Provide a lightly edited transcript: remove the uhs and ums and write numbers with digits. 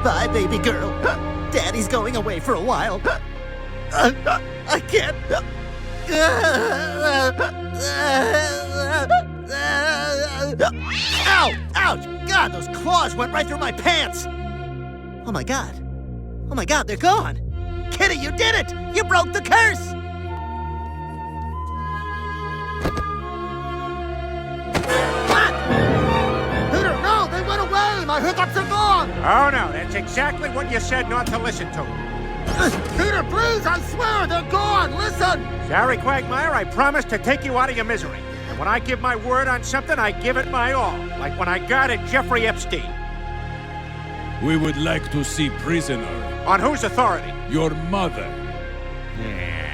Goodbye, baby girl. Daddy's going away for a while. I can't. Ow! Ouch! God, those claws went right through my pants! Oh my god. Oh my god, they're gone! Kitty, you did it! You broke the curse! What? Peter, no! They went away! My hiccups are gone! Oh no, that's exactly what you said not to listen to. Peter, please, I swear, they're gone! Listen! Sorry, Quagmire, I promise to take you out of your misery. And when I give my word on something, I give it my all. Like when I guarded Jeffrey Epstein. We would like to see prisoner. On whose authority? Your mother. Yeah.